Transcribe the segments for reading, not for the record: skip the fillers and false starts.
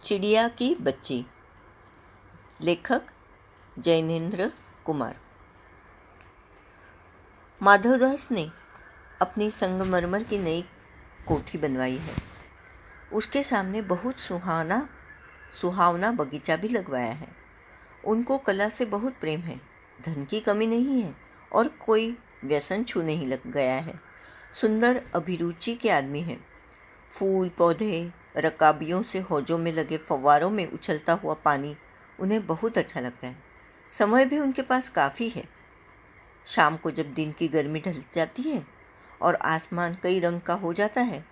चिड़िया की बच्ची। लेखक जैनेन्द्र कुमार। माधवदास ने अपनी संगमरमर की नई कोठी बनवाई है। उसके सामने बहुत सुहावना बगीचा भी लगवाया है। उनको कला से बहुत प्रेम है, धन की कमी नहीं है और कोई व्यसन छू नहीं लग गया है। सुंदर अभिरुचि के आदमी हैं। फूल पौधे, रकाबियों से हौजों में लगे फव्वारों में उछलता हुआ पानी उन्हें बहुत अच्छा लगता है। समय भी उनके पास काफ़ी है। शाम को जब दिन की गर्मी ढल जाती है और आसमान कई रंग का हो जाता है,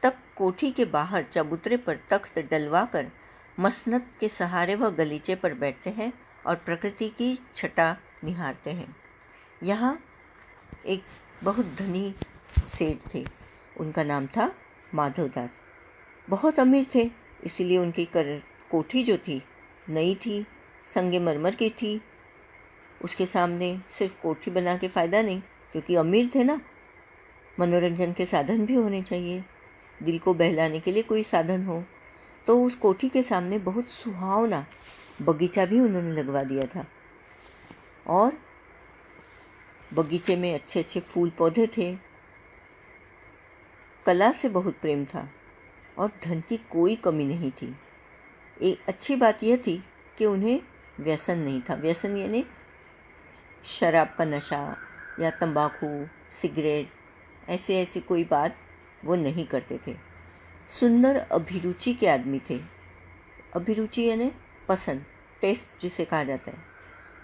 तब कोठी के बाहर चबूतरे पर तख्त डलवाकर मसनद के सहारे वह गलीचे पर बैठते हैं और प्रकृति की छटा निहारते हैं। यहाँ एक बहुत धनी सेठ थे। उनका नाम था माधवदास। बहुत अमीर थे, इसीलिए उनकी कोठी जो थी नई थी, संगमरमर की थी। उसके सामने सिर्फ कोठी बना के फ़ायदा नहीं, क्योंकि अमीर थे ना। मनोरंजन के साधन भी होने चाहिए, दिल को बहलाने के लिए कोई साधन हो। तो उस कोठी के सामने बहुत सुहावना बगीचा भी उन्होंने लगवा दिया था और बगीचे में अच्छे अच्छे फूल पौधे थे। कला से बहुत प्रेम था और धन की कोई कमी नहीं थी। एक अच्छी बात यह थी कि उन्हें व्यसन नहीं था। व्यसन यानी शराब का नशा या तंबाकू, सिगरेट, ऐसी कोई बात वो नहीं करते थे। सुंदर अभिरुचि के आदमी थे। अभिरुचि यानी पसंद, टेस्ट जिसे कहा जाता है।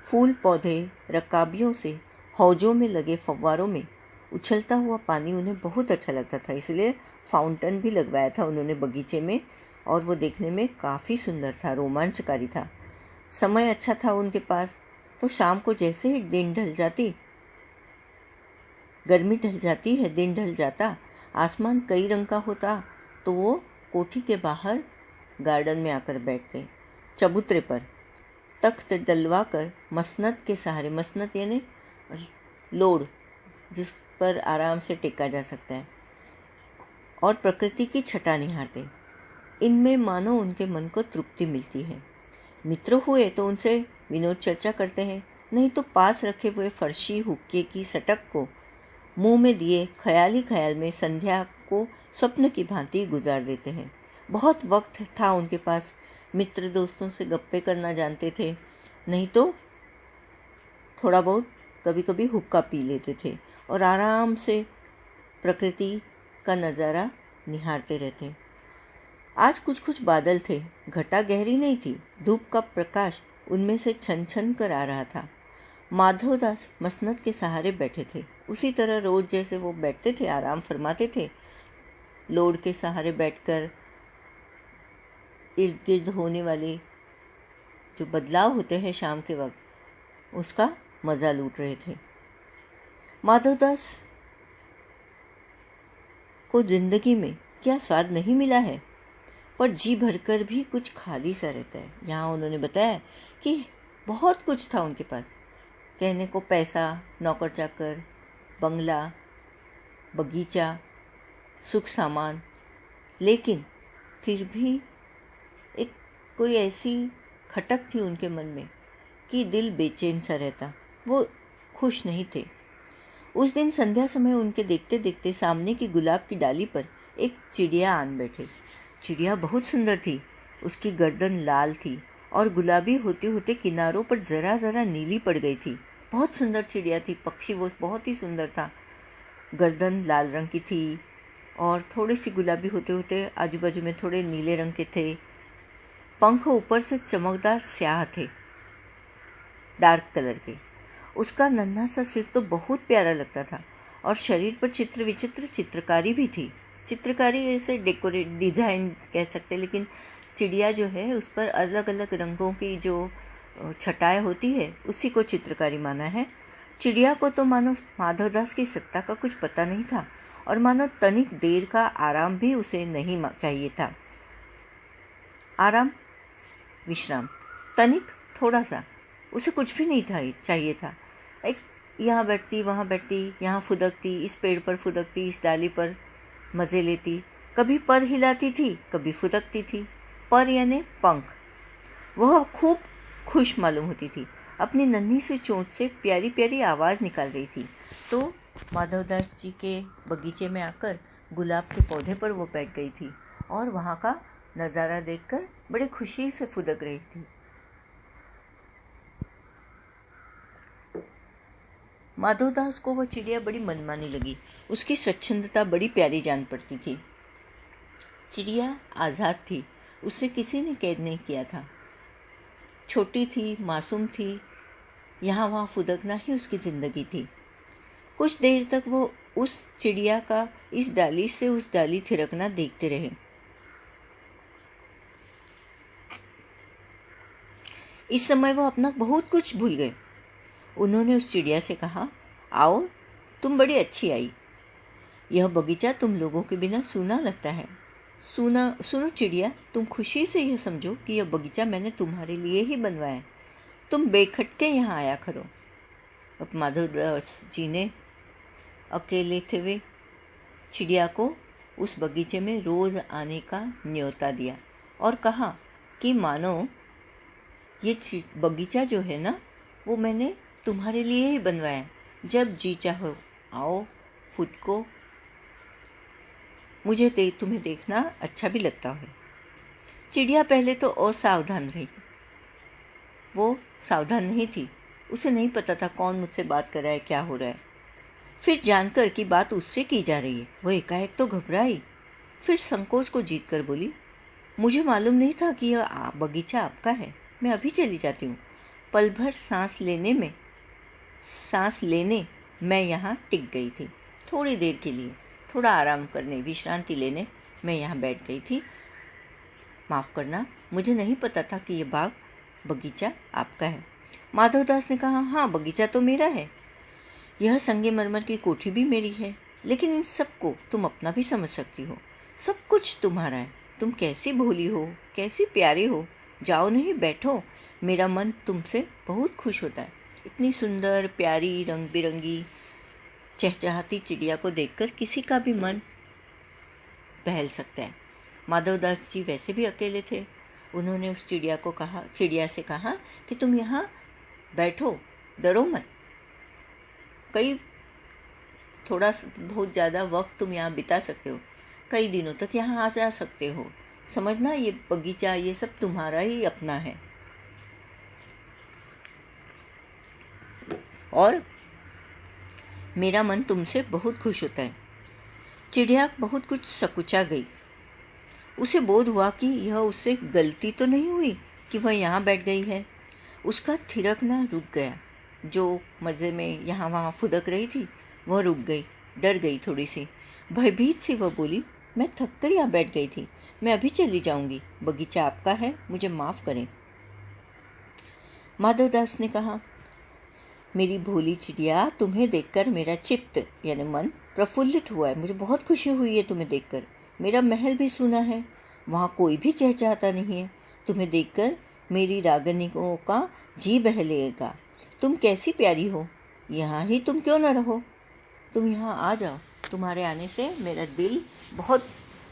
फूल पौधे, रकाबियों से हौजों में लगे फव्वारों में उछलता हुआ पानी उन्हें बहुत अच्छा लगता था, इसलिए फाउंटेन भी लगवाया था उन्होंने बगीचे में और वो देखने में काफ़ी सुंदर था, रोमांचकारी था। समय अच्छा था उनके पास। तो शाम को जैसे ही दिन ढल जाती, गर्मी ढल जाती है, दिन ढल जाता, आसमान कई रंग का होता, तो वो कोठी के बाहर गार्डन में आकर बैठते, चबूतरे पर तख्त डलवा कर मसनद के सहारे। मसनद यानी लोड, जिस पर आराम से टेका जा सकता है, और प्रकृति की छटा निहारते। इनमें मानो उनके मन को तृप्ति मिलती है। मित्र हुए तो उनसे विनोद चर्चा करते हैं, नहीं तो पास रखे हुए फर्शी हुक्के की सटक को मुंह में दिए ख्याल में संध्या को स्वप्न की भांति गुजार देते हैं। बहुत वक्त था उनके पास, मित्र दोस्तों से गप्पे करना जानते थे, नहीं तो थोड़ा बहुत कभी कभी हुक्का पी लेते थे और आराम से प्रकृति का नज़ारा निहारते रहते। आज कुछ बादल थे, घटा गहरी नहीं थी, धूप का प्रकाश उनमें से छन छन कर आ रहा था। माधवदास मसनद के सहारे बैठे थे, उसी तरह रोज जैसे वो बैठते थे, आराम फरमाते थे। लोड के सहारे बैठकर इर्द गिर्द होने वाले जो बदलाव होते हैं शाम के वक्त, उसका मज़ा लूट रहे थे। माधवदास को जिंदगी में क्या स्वाद नहीं मिला है, पर जी भरकर भी कुछ खाली सा रहता है। यहाँ उन्होंने बताया कि बहुत कुछ था उनके पास, कहने को पैसा, नौकर चाकर, बंगला, बगीचा, सुख सामान, लेकिन फिर भी एक कोई ऐसी खटक थी उनके मन में कि दिल बेचैन सा रहता। वो खुश नहीं थे। उस दिन संध्या समय उनके देखते देखते सामने की गुलाब की डाली पर एक चिड़िया आन बैठे। चिड़िया बहुत सुंदर थी। उसकी गर्दन लाल थी और गुलाबी होते होते किनारों पर ज़रा ज़रा नीली पड़ गई थी। बहुत सुंदर चिड़िया थी, पक्षी वो बहुत ही सुंदर था। गर्दन लाल रंग की थी और थोड़ी सी गुलाबी होते होते आजू बाजू में थोड़े नीले रंग के थे। पंख ऊपर से चमकदार स्याह थे, डार्क कलर के। उसका नन्हा सा सिर तो बहुत प्यारा लगता था और शरीर पर चित्र विचित्र चित्रकारी भी थी। चित्रकारी ऐसे डेकोरेट डिज़ाइन कह सकते, लेकिन चिड़िया जो है उस पर अलग अलग रंगों की जो छटाएं होती है, उसी को चित्रकारी माना है। चिड़िया को तो मानो माधवदास की सत्ता का कुछ पता नहीं था और मानो तनिक देर का आराम भी उसे नहीं चाहिए था। आराम, विश्राम, तनिक, थोड़ा सा, उसे कुछ भी नहीं था चाहिए था। एक यहाँ बैठती, वहाँ बैठती, यहाँ फुदकती, इस पेड़ पर फुदकती, इस डाली पर मज़े लेती, कभी पर हिलाती थी, कभी फुदकती थी, पर यानी पंख। वह खूब खुश मालूम होती थी, अपनी नन्ही सी चोंच से प्यारी प्यारी आवाज़ निकाल रही थी। तो माधवदास जी के बगीचे में आकर गुलाब के पौधे पर वो बैठ गई थी और वहाँ का नज़ारा देखकर बड़ी खुशी से फुदक रही थी। माधवदास को वह चिड़िया बड़ी मनमानी लगी। उसकी स्वच्छंदता बड़ी प्यारी जान पड़ती थी। चिड़िया आज़ाद थी, उससे किसी ने कैद नहीं किया था। छोटी थी, मासूम थी, यहाँ वहाँ फुदकना ही उसकी ज़िंदगी थी। कुछ देर तक वो उस चिड़िया का इस डाली से उस डाली थिरकना देखते रहे। इस समय वो अपना बहुत कुछ भूल गए। उन्होंने उस चिड़िया से कहा, आओ, तुम बड़ी अच्छी आई। यह बगीचा तुम लोगों के बिना सूना लगता है। सुनो चिड़िया, तुम खुशी से यह समझो कि यह बगीचा मैंने तुम्हारे लिए ही बनवाया है। तुम बेखटके यहाँ आया करो। अब माधवदास जी ने अकेले थे वे चिड़िया को उस बगीचे में रोज़ आने का न्योता दिया और कहा कि मानो ये बगीचा जो है ना, वो मैंने तुम्हारे लिए ही बनवाया है। जब जी चाहो आओ, फुदको। मुझे तुम्हें देखना अच्छा भी लगता है। चिड़िया पहले तो और सावधान रही। वो सावधान नहीं थी, उसे नहीं पता था कौन मुझसे बात कर रहा है, क्या हो रहा है। फिर जानकर कि बात उससे की जा रही है, वो एकाएक तो घबराई। फिर संकोच को जीत कर बोली, मुझे मालूम नहीं था कि यह बगीचा आपका है। मैं अभी चली जाती हूँ। पल भर सांस लेने मैं यहाँ टिक गई थी। थोड़ी देर के लिए थोड़ा आराम करने, विश्रांति लेने मैं यहाँ बैठ गई थी। माफ़ करना, मुझे नहीं पता था कि यह बगीचा आपका है। माधवदास ने कहा, हाँ, बगीचा तो मेरा है। यह संगमरमर की कोठी भी मेरी है। लेकिन इन सबको तुम अपना भी समझ सकती हो। सब कुछ तुम्हारा है। तुम कैसी भोली हो, कैसी प्यारी हो। जाओ नहीं, बैठो। मेरा मन तुमसे बहुत खुश होता है। इतनी सुंदर, प्यारी, रंग बिरंगी, चहचहाती चिड़िया को देखकर किसी का भी मन बहल सकता है। माधवदास जी वैसे भी अकेले थे। उन्होंने उस चिड़िया से कहा कि तुम यहाँ बैठो, डरो मत। थोड़ा बहुत ज़्यादा वक्त तुम यहाँ बिता सकते हो। कई दिनों तक यहाँ आ जा सकते हो। समझना, ये बगीचा, ये सब तुम्हारा ही अपना है। और मेरा मन तुमसे बहुत खुश होता है। चिड़िया बहुत कुछ सकुचा गई। उसे बोध हुआ कि यह उससे गलती तो नहीं हुई कि वह यहाँ बैठ गई है। उसका थिरकना रुक गया। जो मज़े में यहाँ वहाँ फुदक रही थी, वह रुक गई, डर गई थोड़ी सी। भयभीत सी वह बोली, मैं थक कर यहाँ बैठ गई थी, मैं अभी चली जाऊँगी। बगीचा आपका है, मुझे माफ़ करें। माधवदास ने कहा, मेरी भोली चिड़िया, तुम्हें देखकर मेरा चित्त यानी मन प्रफुल्लित हुआ है। मुझे बहुत खुशी हुई है तुम्हें देखकर। मेरा महल भी सुना है, वहाँ कोई भी चहचहाता नहीं है। तुम्हें देखकर मेरी रागनिकों का जी बहलेगा। तुम कैसी प्यारी हो, यहाँ ही तुम क्यों न रहो। तुम यहाँ आ जाओ। तुम्हारे आने से मेरा दिल बहुत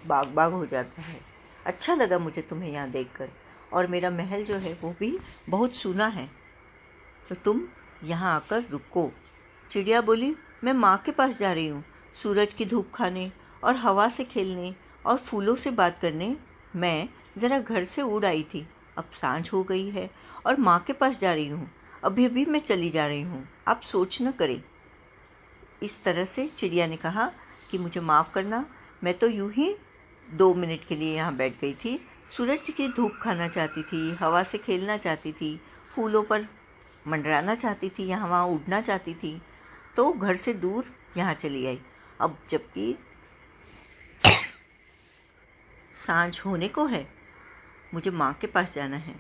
बाग बाग हो जाता है। अच्छा लगा मुझे तुम्हें यहाँ देखकर, और मेरा महल जो है वो भी बहुत सूना है। तो तुम यहाँ आकर रुको। चिड़िया बोली, मैं माँ के पास जा रही हूँ, सूरज की धूप खाने और हवा से खेलने और फूलों से बात करने। मैं ज़रा घर से उड़ आई थी, अब सांझ हो गई है और माँ के पास जा रही हूँ। अभी अभी मैं चली जा रही हूँ, आप सोच न करें। इस तरह से चिड़िया ने कहा कि मुझे माफ़ करना, मैं तो यूं ही 2 मिनट के लिए यहाँ बैठ गई थी। सूरज की धूप खाना चाहती थी, हवा से खेलना चाहती थी, फूलों पर मंडराना चाहती थी, यहाँ वहाँ उड़ना चाहती थी, तो घर से दूर यहाँ चली आई। अब जबकि सांझ होने को है, मुझे माँ के पास जाना है।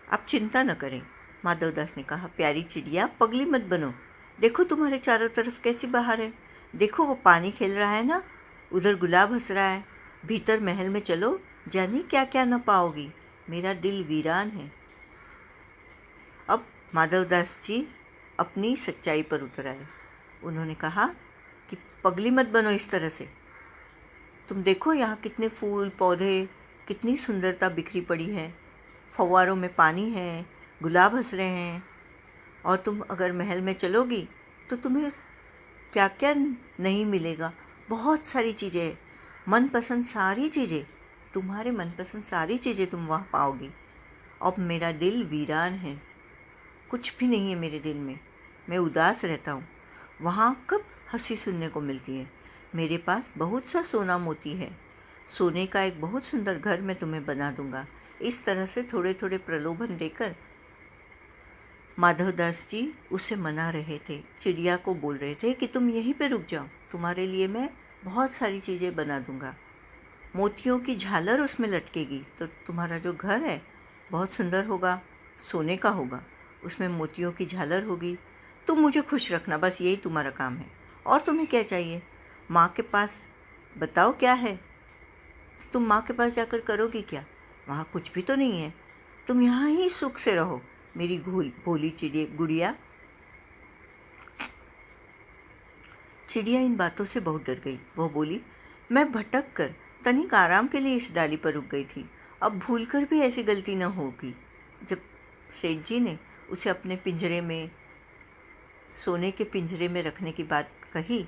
आप चिंता न करें। माधवदास ने कहा, प्यारी चिड़िया, पगली मत बनो। देखो तुम्हारे चारों तरफ कैसी बहार है। देखो वो पानी खेल रहा है ना, उधर गुलाब हंस रहा है। भीतर महल में चलो, जाने क्या क्या न पाओगी। मेरा दिल वीरान है। अब माधवदास जी अपनी सच्चाई पर उतर आए। उन्होंने कहा कि पगली मत बनो इस तरह से। तुम देखो यहाँ कितने फूल पौधे कितनी सुंदरता बिखरी पड़ी है, फव्वारों में पानी है, गुलाब हंस रहे हैं। और तुम अगर महल में चलोगी तो तुम्हें क्या क्या नहीं मिलेगा। बहुत सारी चीज़ें, मनपसंद सारी चीज़ें, तुम्हारे मनपसंद सारी चीज़ें तुम वहाँ पाओगी। अब मेरा दिल वीरान है, कुछ भी नहीं है मेरे दिल में, मैं उदास रहता हूँ। वहाँ कब हंसी सुनने को मिलती है। मेरे पास बहुत सा सोना मोती है, सोने का एक बहुत सुंदर घर मैं तुम्हें बना दूंगा। इस तरह से थोड़े थोड़े प्रलोभन देकर माधवदास जी उसे मना रहे थे। चिड़िया को बोल रहे थे कि तुम यहीं पे रुक जाओ, तुम्हारे लिए मैं बहुत सारी चीज़ें बना दूंगा। मोतियों की झालर उसमें लटकेगी तो तुम्हारा जो घर है बहुत सुंदर होगा, सोने का होगा, उसमें मोतियों की झालर होगी। तुम मुझे खुश रखना, बस यही तुम्हारा काम है। और तुम्हें क्या चाहिए? माँ के पास बताओ क्या है। तुम माँ के पास जाकर करोगी क्या? वहाँ कुछ भी तो नहीं है, तुम यहाँ ही सुख से रहो मेरी भोली गुड़िया। चिड़िया इन बातों से बहुत डर गई। वह बोली, मैं भटक कर तनिक आराम के लिए इस डाली पर रुक गई थी, अब भूलकर भी ऐसी गलती न होगी। जब सेठ जी ने उसे अपने पिंजरे में, सोने के पिंजरे में रखने की बात कही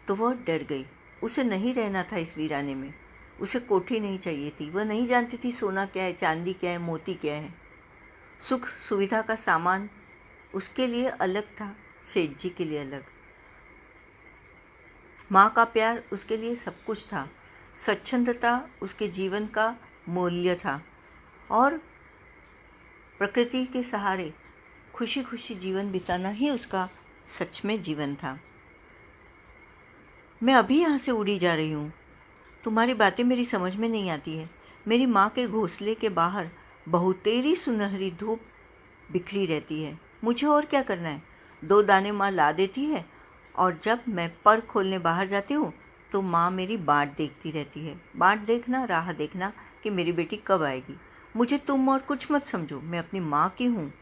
तो वह डर गई। उसे नहीं रहना था इस वीराने में, उसे कोठी नहीं चाहिए थी। वह नहीं जानती थी सोना क्या है, चांदी क्या है, मोती क्या है। सुख सुविधा का सामान उसके लिए अलग था, सेठ जी के लिए अलग। माँ का प्यार उसके लिए सब कुछ था, स्वच्छंदता उसके जीवन का मूल्य था, और प्रकृति के सहारे खुशी खुशी जीवन बिताना ही उसका सच में जीवन था। मैं अभी यहाँ से उड़ी जा रही हूँ, तुम्हारी बातें मेरी समझ में नहीं आती है। मेरी माँ के घोंसले के बाहर बहुतेरी सुनहरी धूप बिखरी रहती है, मुझे और क्या करना है। 2 दाने माँ ला देती है और जब मैं पर खोलने बाहर जाती हूँ तो माँ मेरी बाट देखती रहती है। बाट देखना, राह देखना कि मेरी बेटी कब आएगी। मुझे तुम और कुछ मत समझो, मैं अपनी माँ की हूँ।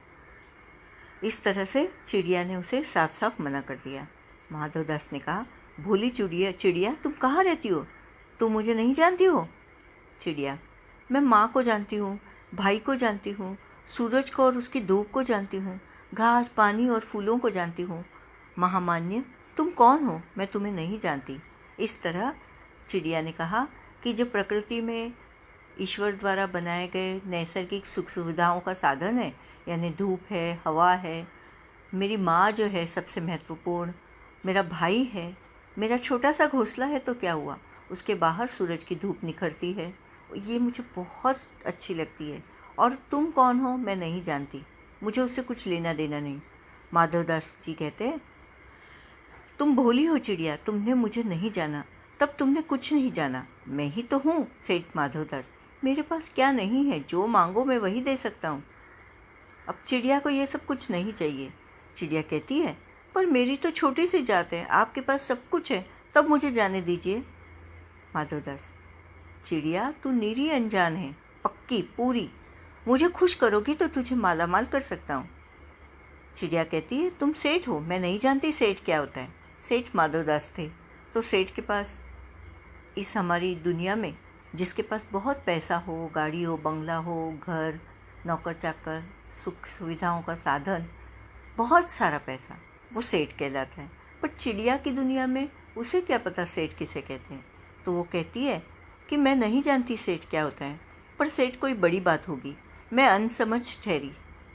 इस तरह से चिड़िया ने उसे साफ साफ मना कर दिया। माधवदास ने कहा, भोली चिड़िया तुम कहाँ रहती हो? तुम मुझे नहीं जानती हो? चिड़िया, मैं माँ को जानती हूँ, भाई को जानती हूँ, सूरज को और उसकी धूप को जानती हूँ, घास पानी और फूलों को जानती हूँ। महामान्य, तुम कौन हो? मैं तुम्हें नहीं जानती। इस तरह चिड़िया ने कहा कि जो प्रकृति में ईश्वर द्वारा बनाए गए नैसर्गिक सुख सुविधाओं का साधन है, यानी धूप है, हवा है, मेरी माँ जो है सबसे महत्वपूर्ण, मेरा भाई है, मेरा छोटा सा घोंसला है तो क्या हुआ, उसके बाहर सूरज की धूप निखरती है, ये मुझे बहुत अच्छी लगती है। और तुम कौन हो मैं नहीं जानती, मुझे उससे कुछ लेना देना नहीं। माधवदास जी कहते हैं, तुम भोली हो चिड़िया, तुमने मुझे नहीं जाना, तब तुमने कुछ नहीं जाना। मैं ही तो हूँ सेठ माधवदास, मेरे पास क्या नहीं है, जो मांगो मैं वही दे सकता हूँ। अब चिड़िया को ये सब कुछ नहीं चाहिए। चिड़िया कहती है, पर मेरी तो छोटी सी जात है, आपके पास सब कुछ है, तब मुझे जाने दीजिए। माधवदास, चिड़िया तू निरी अनजान है, पक्की पूरी, मुझे खुश करोगी तो तुझे माला माल कर सकता हूँ। चिड़िया कहती है, तुम सेठ हो, मैं नहीं जानती सेठ क्या होता है। सेठ माधवदास थे, तो सेठ के पास इस हमारी दुनिया में जिसके पास बहुत पैसा हो, गाड़ी हो, बंगला हो, घर, नौकर चाकर, सुख सुविधाओं का साधन, बहुत सारा पैसा, वो सेठ कहलाता है। पर चिड़िया की दुनिया में उसे क्या पता सेठ किसे कहते हैं। तो वो कहती है कि मैं नहीं जानती सेठ क्या होता है, पर सेठ कोई बड़ी बात होगी। मैं अनसमझ ठहरी,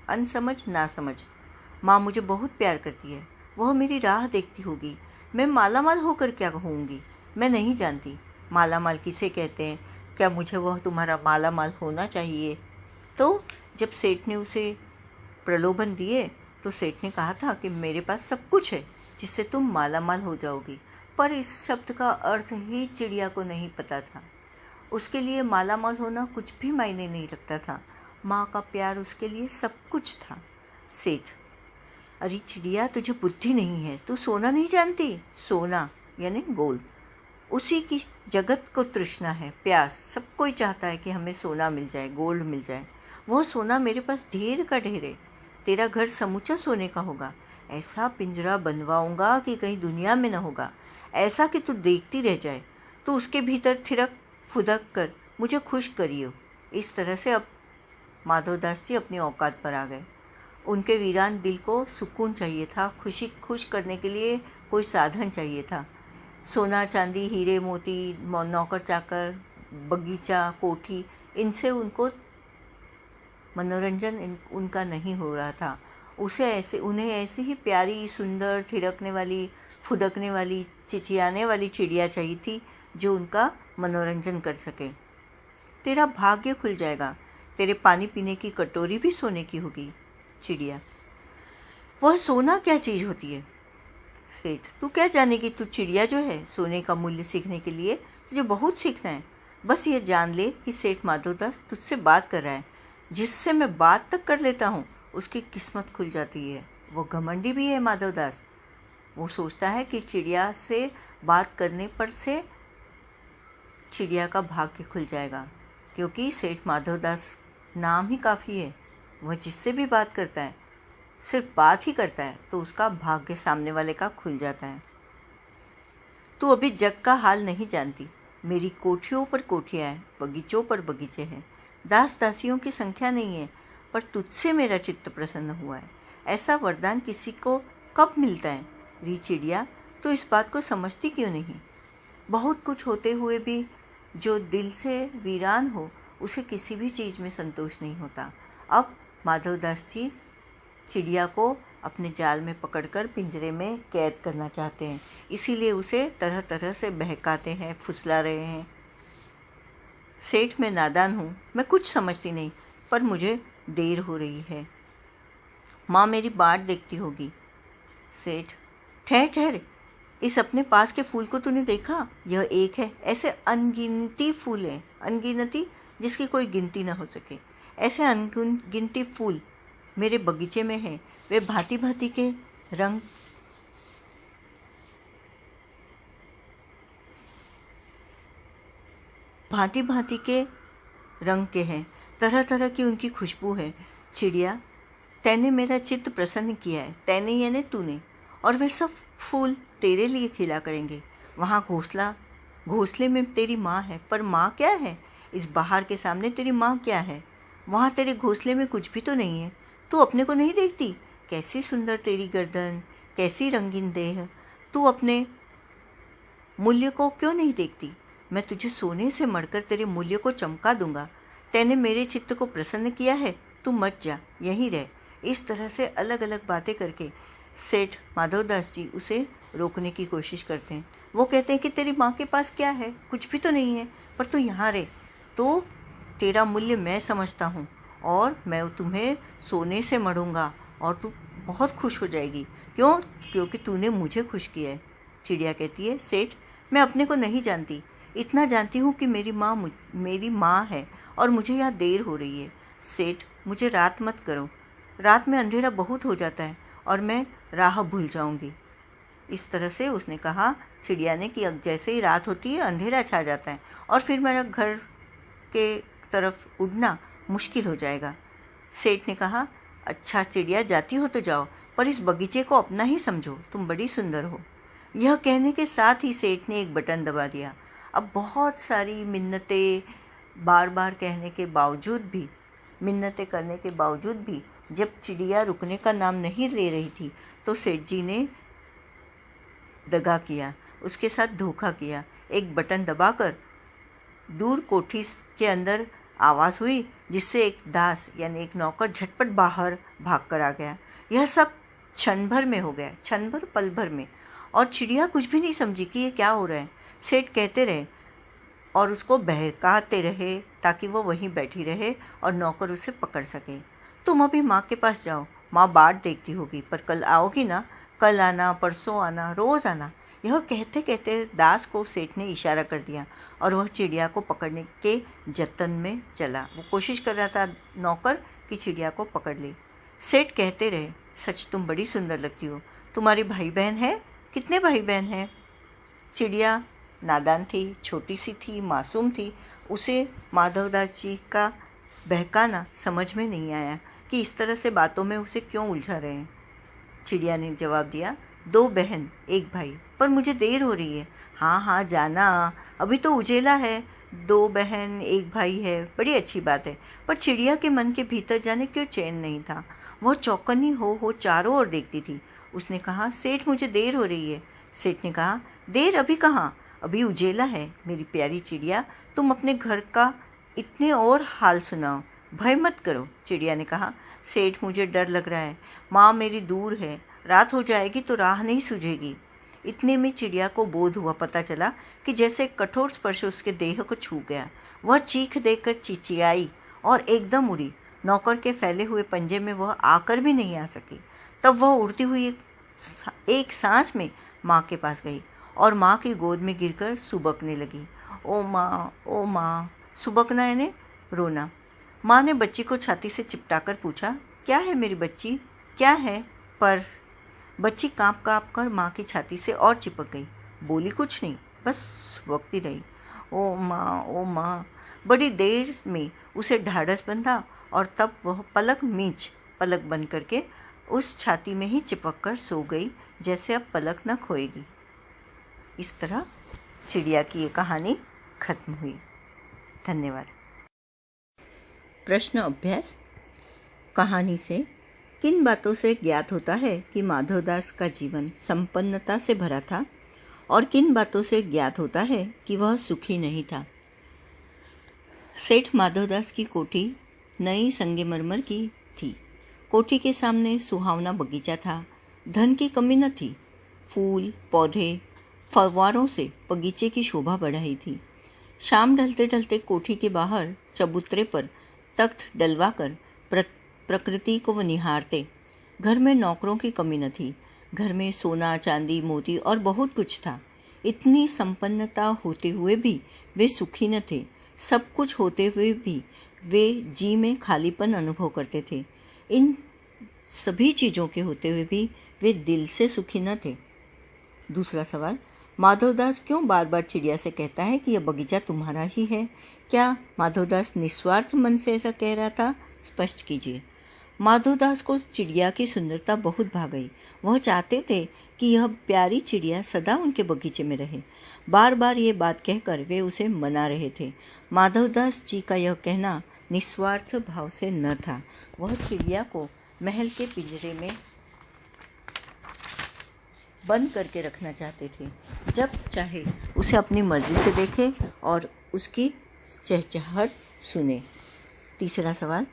अनसमझ ना समझ। माँ मुझे बहुत प्यार करती है, वह मेरी राह देखती होगी। मैं मालामाल होकर क्या कहूँगी, मैं नहीं जानती। मालामाल किसे कहते हैं, क्या मुझे वह तुम्हारा मालामाल होना चाहिए? तो जब सेठ ने उसे प्रलोभन दिए तो सेठ ने कहा था कि मेरे पास सब कुछ है जिससे तुम मालामाल हो जाओगी, पर इस शब्द का अर्थ ही चिड़िया को नहीं पता था। उसके लिए मालामाल होना कुछ भी मायने नहीं रखता था, माँ का प्यार उसके लिए सब कुछ था। सेठ, अरे चिड़िया तुझे बुद्धि नहीं है, तू सोना नहीं जानती? सोना यानी गोल्ड, उसी की जगत को तृष्णा है, प्यास। सब कोई चाहता है कि हमें सोना मिल जाए, गोल्ड मिल जाए। वह सोना मेरे पास ढेर का ढेर है, तेरा घर समूचा सोने का होगा। ऐसा पिंजरा बनवाऊंगा कि कहीं दुनिया में न होगा, ऐसा कि तू देखती रह जाए, तू उसके भीतर थिरक फुदक कर मुझे खुश करियो। इस तरह से अब माधवदास जी अपनी औकात पर आ गए। उनके वीरान दिल को सुकून चाहिए था, खुश करने के लिए कोई साधन चाहिए था। सोना चांदी, हीरे मोती, नौकर चाकर, बगीचा, कोठी, इनसे उनको मनोरंजन उनका नहीं हो रहा था। उन्हें ऐसी ही प्यारी, सुंदर, थिरकने वाली, फुदकने वाली, चिचियाने वाली चिड़िया चाहिए थी जो उनका मनोरंजन कर सके। तेरा भाग्य खुल जाएगा, तेरे पानी पीने की कटोरी भी सोने की होगी। चिड़िया: वह सोना क्या चीज़ होती है? सेठ: तू क्या जानेगी, तू चिड़िया जो है। सोने का मूल्य सीखने के लिए तुझे बहुत सीखना है। बस ये जान ले कि सेठ माधवदास तुझसे बात कर रहा है। जिससे मैं बात तक कर लेता हूँ उसकी किस्मत खुल जाती है। वो घमंडी भी है माधवदास। वो सोचता है कि चिड़िया से बात करने पर से चिड़िया का भाग्य खुल जाएगा, क्योंकि सेठ माधवदास नाम ही काफ़ी है। वह जिससे भी बात करता है, सिर्फ बात ही करता है, तो उसका भाग्य सामने वाले का खुल जाता है। तू अभी जग का हाल नहीं जानती। मेरी कोठियों पर कोठियाँ हैं, बगीचों पर बगीचे हैं, दास दासियों की संख्या नहीं है, पर तुझसे मेरा चित्त प्रसन्न हुआ है। ऐसा वरदान किसी को कब मिलता है? री चिड़िया, तो इस बात को समझती क्यों नहीं? बहुत कुछ होते हुए भी जो दिल से वीरान हो, उसे किसी भी चीज़ में संतोष नहीं होता। अब माधवदास जी चिड़िया को अपने जाल में पकड़कर पिंजरे में कैद करना चाहते हैं, इसीलिए उसे तरह तरह से बहकाते हैं, फुसला रहे हैं। सेठ, मैं नादान हूँ, मैं कुछ समझती नहीं, पर मुझे देर हो रही है। माँ मेरी बाट देखती होगी। सेठ: ठहर ठहर, इस अपने पास के फूल को तूने देखा? यह एक है, ऐसे अनगिनती फूल हैं, अनगिनती, जिसकी कोई गिनती ना हो सके। ऐसे अनगिनती फूल मेरे बगीचे में हैं। वे भांति भांति के रंग के हैं, तरह तरह की उनकी खुशबू है। चिड़िया, तैने मेरा चित्त प्रसन्न किया है। तैने यानी तूने। और वे सब फूल तेरे लिए खिला करेंगे। वहाँ घोंसले में तेरी माँ है, पर माँ क्या है? इस बाहर के सामने तेरी माँ क्या है? वहाँ तेरे घोंसले में कुछ भी तो नहीं है। तू अपने को नहीं देखती? कैसी सुंदर तेरी गर्दन, कैसी रंगीन देह। तू अपने मूल्य को क्यों नहीं देखती? मैं तुझे सोने से मढ़कर तेरे मूल्य को चमका दूंगा। तैने मेरे चित्त को प्रसन्न किया है, तू मत जा, यहीं रह। इस तरह से अलग अलग बातें करके सेठ माधवदास जी उसे रोकने की कोशिश करते हैं। वो कहते हैं कि तेरी माँ के पास क्या है? कुछ भी तो नहीं है, पर तू यहाँ रह, तो तेरा मूल्य मैं समझता हूँ और मैं तुम्हें सोने से मढ़ूंगा और तू बहुत खुश हो जाएगी। क्यों? क्योंकि तूने मुझे खुश किया है। चिड़िया कहती है, सेठ, मैं अपने को नहीं जानती, इतना जानती हूँ कि मेरी माँ है और मुझे यहाँ देर हो रही है। सेठ, मुझे रात मत करो, रात में अंधेरा बहुत हो जाता है और मैं राह भूल जाऊँगी। इस तरह से उसने कहा, चिड़िया ने, कि अब जैसे ही रात होती है अंधेरा छा जाता है और फिर मेरा घर के तरफ उड़ना मुश्किल हो जाएगा। सेठ ने कहा, अच्छा चिड़िया, जाती हो तो जाओ, पर इस बगीचे को अपना ही समझो, तुम बड़ी सुंदर हो। यह कहने के साथ ही सेठ ने एक बटन दबा दिया। अब बहुत सारी मिन्नतें बार बार कहने के बावजूद भी, मिन्नतें करने के बावजूद भी जब चिड़िया रुकने का नाम नहीं ले रही थी, तो सेठ जी ने दगा किया, उसके साथ धोखा किया। एक बटन दबाकर दूर कोठी के अंदर आवाज़ हुई, जिससे एक दास यानी एक नौकर झटपट बाहर भागकर आ गया। यह सब क्षण भर में हो गया, क्षण भर, पल भर में, और चिड़िया कुछ भी नहीं समझी कि ये क्या हो रहा है। सेठ कहते रहे और उसको बहकाते रहे ताकि वो वहीं बैठी रहे और नौकर उसे पकड़ सके। तुम अभी माँ के पास जाओ, माँ बाट देखती होगी, पर कल आओगी ना? कल आना, परसों आना, रोज़ आना। यह कहते कहते दास को सेठ ने इशारा कर दिया और वह चिड़िया को पकड़ने के जतन में चला। वो कोशिश कर रहा था नौकर कि चिड़िया को पकड़ ले। सेठ कहते रहे, सच तुम बड़ी सुंदर लगती हो। तुम्हारे भाई बहन है? कितने भाई बहन हैं? चिड़िया नादान थी, छोटी सी थी, मासूम थी। उसे माधवदास जी का बहकाना समझ में नहीं आया कि इस तरह से बातों में उसे क्यों उलझा रहे हैं। चिड़िया ने जवाब दिया, 2 बहन 1 भाई, पर मुझे देर हो रही है। हाँ हाँ, जाना, अभी तो उजेला है, 2 बहन 1 भाई है, बड़ी अच्छी बात है। पर चिड़िया के मन के भीतर जाने क्यों चैन नहीं था। वह चौकन्नी हो चारों ओर देखती थी। उसने कहा, सेठ मुझे देर हो रही है। सेठ ने कहा, देर अभी कहाँ, अभी उजेला है। मेरी प्यारी चिड़िया, तुम अपने घर का इतने और हाल सुनाओ, भय मत करो। चिड़िया ने कहा, सेठ मुझे डर लग रहा है, माँ मेरी दूर है, रात हो जाएगी तो राह नहीं सूझेगी। इतने में चिड़िया को बोध हुआ, पता चला कि जैसे कठोर स्पर्श उसके देह को छू गया। वह चीख देकर चिचियाई और एकदम उड़ी। नौकर के फैले हुए पंजे में वह आकर भी नहीं आ सकी। तब वह उड़ती हुई एक सांस में माँ के पास गई और माँ की गोद में गिरकर सुबकने लगी। ओ माँ, सुबकना यानी रोना। माँ ने बच्ची को छाती से चिपटाकर पूछा, क्या है मेरी बच्ची, क्या है? पर बच्ची काँप काँप कर माँ की छाती से और चिपक गई। बोली कुछ नहीं, बस सुबकती रही। ओ माँ। बड़ी देर में उसे ढाढ़स बंधा और तब वह पलक बंद करके उस छाती में ही चिपक कर सो गई, जैसे अब पलक न खोएगी। इस तरह चिड़िया की ये कहानी खत्म हुई। धन्यवाद। प्रश्न अभ्यास। कहानी से किन बातों से ज्ञात होता है कि माधवदास का जीवन संपन्नता से भरा था और किन बातों से ज्ञात होता है कि वह सुखी नहीं था। सेठ माधवदास की कोठी नई संगमरमर की थी। कोठी के सामने सुहावना बगीचा था। धन की कमी न थी। फूल पौधे फव्वारों से बगीचे की शोभा बढ़ाई थी। शाम ढलते ढलते कोठी के बाहर चबूतरे पर तख्त डलवाकर प्रकृति को वह निहारते। घर में नौकरों की कमी न थी। घर में सोना चांदी मोती और बहुत कुछ था। इतनी संपन्नता होते हुए भी वे सुखी न थे। सब कुछ होते हुए भी वे जी में खालीपन अनुभव करते थे। इन सभी चीज़ों के होते हुए भी वे दिल से सुखी न थे। दूसरा सवाल, माधवदास क्यों बार बार चिड़िया से कहता है कि यह बगीचा तुम्हारा ही है? क्या माधवदास निस्वार्थ मन से ऐसा कह रहा था? स्पष्ट कीजिए। माधवदास को चिड़िया की सुंदरता बहुत भा गई। वह चाहते थे कि यह प्यारी चिड़िया सदा उनके बगीचे में रहे। बार बार ये बात कहकर वे उसे मना रहे थे। माधवदास जी का यह कहना निस्वार्थ भाव से न था। वह चिड़िया को महल के पिंजरे में बंद करके रखना चाहते थे। जब चाहे उसे अपनी मर्जी से देखे और उसकी चहचहाहट सुने। तीसरा सवाल,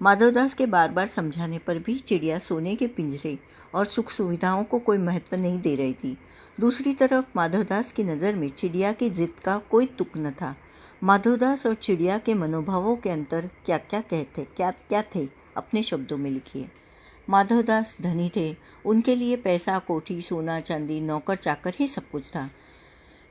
माधवदास के बार बार समझाने पर भी चिड़िया सोने के पिंजरे और सुख सुविधाओं को कोई महत्व नहीं दे रही थी। दूसरी तरफ माधवदास की नज़र में चिड़िया की जिद का कोई तुक न था। माधवदास और चिड़िया के मनोभावों के अंतर क्या थे, अपने शब्दों में लिखिए। माधवदास धनी थे। उनके लिए पैसा, कोठी, सोना चांदी, नौकर चाकर ही सब कुछ था।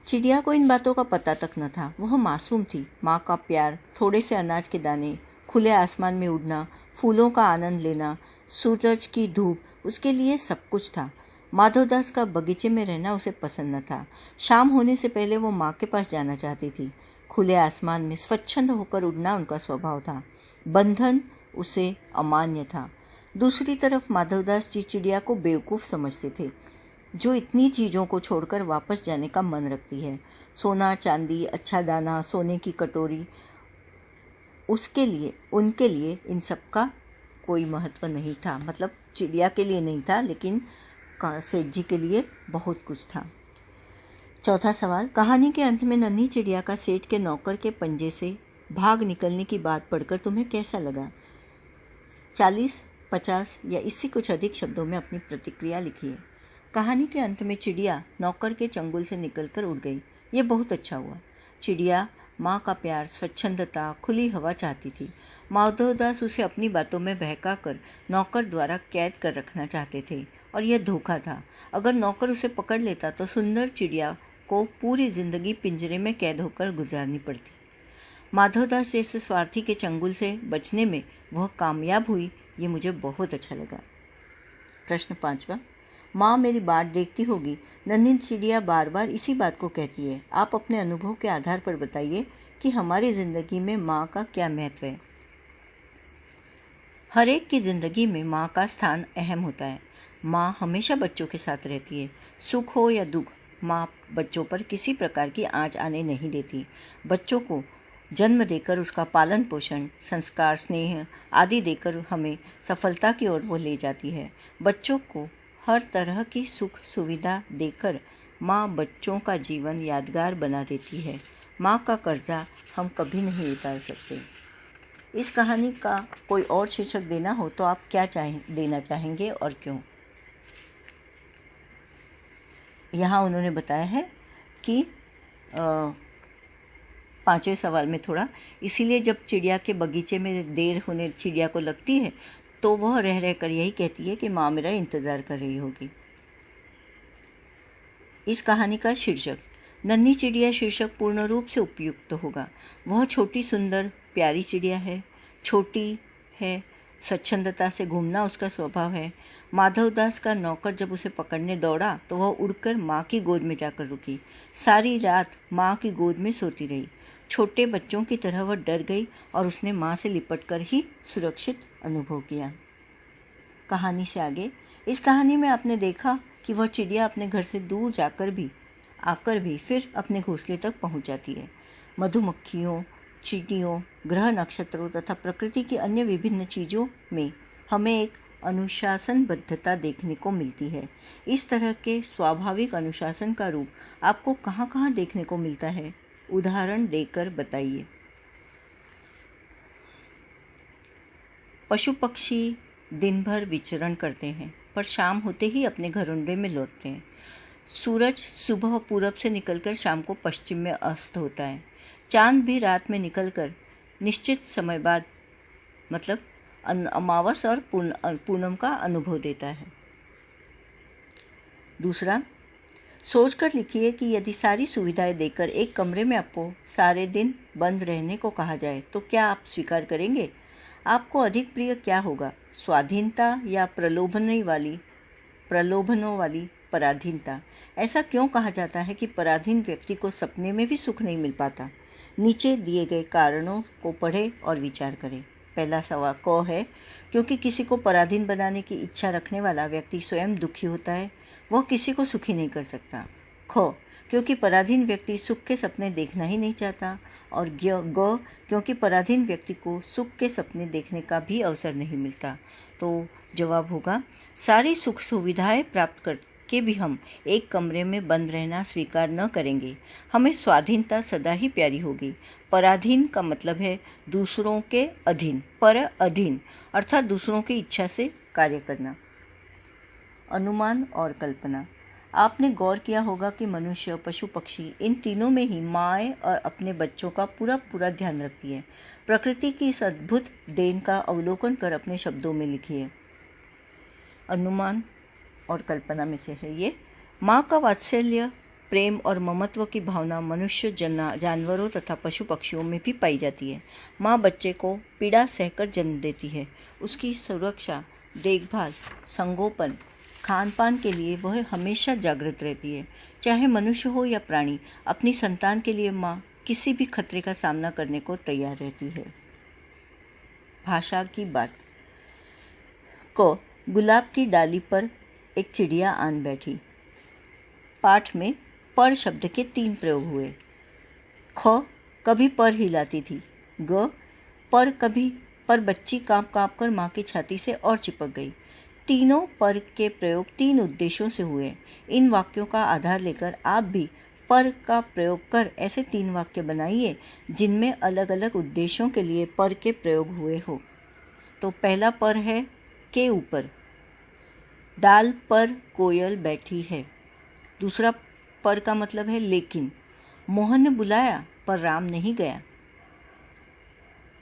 चिड़िया को इन बातों का पता तक न था। वह मासूम थी। माँ का प्यार, थोड़े से अनाज के दाने, खुले आसमान में उड़ना, फूलों का आनंद लेना, सूरज की धूप, उसके लिए सब कुछ था। माधवदास का बगीचे में रहना उसे पसंद न था। शाम होने से पहले वो माँ के पास जाना चाहती थी। खुले आसमान में स्वच्छंद होकर उड़ना उनका स्वभाव था। बंधन उसे अमान्य था। दूसरी तरफ माधवदास जी चिड़िया को बेवकूफ़ समझते थे, जो इतनी चीज़ों को छोड़कर वापस जाने का मन रखती है। सोना चांदी, अच्छा दाना, सोने की कटोरी, उनके लिए इन सब का कोई महत्व नहीं था। मतलब चिड़िया के लिए नहीं था, लेकिन सेठ जी के लिए बहुत कुछ था। चौथा सवाल, कहानी के अंत में नन्ही चिड़िया का सेठ के नौकर के पंजे से भाग निकलने की बात पढ़कर तुम्हें कैसा लगा? 40, 50 या इससे कुछ अधिक शब्दों में अपनी प्रतिक्रिया लिखिए। कहानी के अंत में चिड़िया नौकर के चंगुल से निकलकर उड़ गई। ये बहुत अच्छा हुआ। चिड़िया माँ का प्यार, स्वच्छंदता, खुली हवा चाहती थी। माधवदास उसे अपनी बातों में बहका कर नौकर द्वारा कैद कर रखना चाहते थे और यह धोखा था। अगर नौकर उसे पकड़ लेता तो सुंदर चिड़िया को पूरी जिंदगी पिंजरे में कैद होकर गुजारनी पड़ती। माधवदास जैसे स्वार्थी के चंगुल से बचने में वह कामयाब हुई। ये मुझे बहुत अच्छा लगा। प्रश्न 5वां, माँ मेरी बाट देखती होगी। नन्ही चिड़िया बार बार इसी बात को कहती है। आप अपने अनुभव के आधार पर बताइए कि हमारी ज़िंदगी में माँ का क्या महत्व है। हर एक की ज़िंदगी में माँ का स्थान अहम होता है। माँ हमेशा बच्चों के साथ रहती है। सुख हो या दुख, माँ बच्चों पर किसी प्रकार की आँच आने नहीं देती। बच्चों को जन्म देकर उसका पालन पोषण, संस्कार, स्नेह आदि देकर हमें सफलता की ओर वो ले जाती है। बच्चों को हर तरह की सुख सुविधा देकर माँ बच्चों का जीवन यादगार बना देती है। माँ का कर्जा हम कभी नहीं उतार सकते। इस कहानी का कोई और शीर्षक देना हो तो आप क्या देना चाहेंगे और क्यों? यहाँ उन्होंने बताया है कि 5वें सवाल में थोड़ा, इसीलिए जब चिड़िया के बगीचे में देर होने चिड़िया को लगती है तो वह रह रहकर यही कहती है कि माँ मेरा इंतज़ार कर रही होगी। इस कहानी का शीर्षक नन्ही चिड़िया शीर्षक पूर्ण रूप से उपयुक्त होगा। वह छोटी सुंदर प्यारी चिड़िया है, छोटी है, स्वच्छंदता से घूमना उसका स्वभाव है। माधवदास का नौकर जब उसे पकड़ने दौड़ा तो वह उड़कर माँ की गोद में जाकर रुकी। सारी रात माँ की गोद में सोती रही। छोटे बच्चों की तरह वह डर गई और उसने माँ से लिपटकर ही सुरक्षित अनुभव किया। कहानी से आगे, इस कहानी में आपने देखा कि वह चिड़िया अपने घर से दूर आकर भी फिर अपने घोंसले तक पहुंच जाती है। मधुमक्खियों, चींटियों, ग्रह नक्षत्रों तथा प्रकृति की अन्य विभिन्न चीज़ों में हमें एक अनुशासनबद्धता देखने को मिलती है। इस तरह के स्वाभाविक अनुशासन का रूप आपको कहाँ कहाँ देखने को मिलता है? उदाहरण देकर बताइए। पशु पक्षी दिन भर विचरण करते हैं पर शाम होते ही अपने घरोंदे में लौटते हैं। सूरज सुबह पूरब से निकलकर शाम को पश्चिम में अस्त होता है। चांद भी रात में निकलकर निश्चित समय बाद मतलब अमावस और पूनम का अनुभव देता है। दूसरा, सोचकर लिखिए कि यदि सारी सुविधाएं देकर एक कमरे में आपको सारे दिन बंद रहने को कहा जाए तो क्या आप स्वीकार करेंगे? आपको अधिक प्रिय क्या होगा, स्वाधीनता या प्रलोभनों वाली पराधीनता? ऐसा क्यों कहा जाता है कि पराधीन व्यक्ति को सपने में भी सुख नहीं मिल पाता? नीचे दिए गए कारणों को पढ़ें और विचार करें। पहला सवाल क है, क्योंकि किसी को पराधीन बनाने की इच्छा रखने वाला व्यक्ति स्वयं दुखी होता है, वह किसी को सुखी नहीं कर सकता। ख, क्योंकि पराधीन व्यक्ति सुख के सपने देखना ही नहीं चाहता। और ग, क्योंकि पराधीन व्यक्ति को सुख के सपने देखने का भी अवसर नहीं मिलता। तो जवाब होगा, सारी सुख सुविधाएं प्राप्त करके भी हम एक कमरे में बंद रहना स्वीकार न करेंगे। हमें स्वाधीनता सदा ही प्यारी होगी। पराधीन का मतलब है दूसरों के अधीन, पर अधीन अर्थात दूसरों की इच्छा से कार्य करना। अनुमान और कल्पना। आपने गौर किया होगा कि मनुष्य, पशु पक्षी इन तीनों में ही माँ और अपने बच्चों का पूरा ध्यान रखती है। प्रकृति की इस अद्भुत देन का अवलोकन कर अपने शब्दों में लिखिए। अनुमान और कल्पना में से है ये, माँ का वात्सल्य, प्रेम और ममत्व की भावना मनुष्य, जानवरों तथा पशु पक्षियों में भी पाई जाती है। माँ बच्चे को पीड़ा सहकर जन्म देती है। उसकी सुरक्षा, देखभाल, संगोपन, खान पान के लिए वह हमेशा जागृत रहती है। चाहे मनुष्य हो या प्राणी, अपनी संतान के लिए माँ किसी भी खतरे का सामना करने को तैयार रहती है। भाषा की बात। क, गुलाब की डाली पर एक चिड़िया आन बैठी। पाठ में पर शब्द के 3 प्रयोग हुए। ख, कभी पर हिलाती थी। ग, पर बच्ची कांप कर माँ की छाती से और चिपक गई। तीनों पर के प्रयोग 3 उद्देश्यों से हुए। इन वाक्यों का आधार लेकर आप भी पर का प्रयोग कर ऐसे 3 वाक्य बनाइए जिनमें अलग अलग उद्देश्यों के लिए पर के प्रयोग हुए हो। तो पहला पर है के ऊपर, डाल पर कोयल बैठी है। दूसरा पर का मतलब है लेकिन, मोहन ने बुलाया पर राम नहीं गया।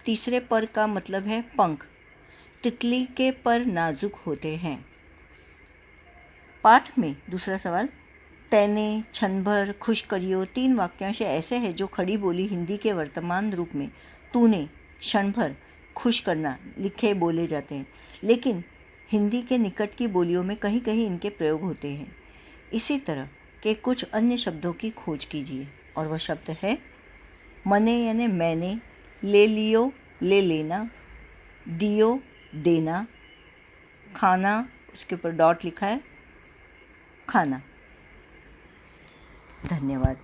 तीसरे पर का मतलब है पंख, तितली के पर नाजुक होते हैं। पाठ में दूसरा सवाल, तैने, क्षण भर, खुश करियो 3 वाक्यांश ऐसे हैं जो खड़ी बोली हिंदी के वर्तमान रूप में तूने, क्षण भर, खुश करना लिखे बोले जाते हैं, लेकिन हिंदी के निकट की बोलियों में कहीं कहीं इनके प्रयोग होते हैं। इसी तरह के कुछ अन्य शब्दों की खोज कीजिए और वह शब्द है मने यानी मैंने, ले लियो ले लेना, दियो देना, खाना उसके ऊपर डॉट लिखा है खाना। धन्यवाद।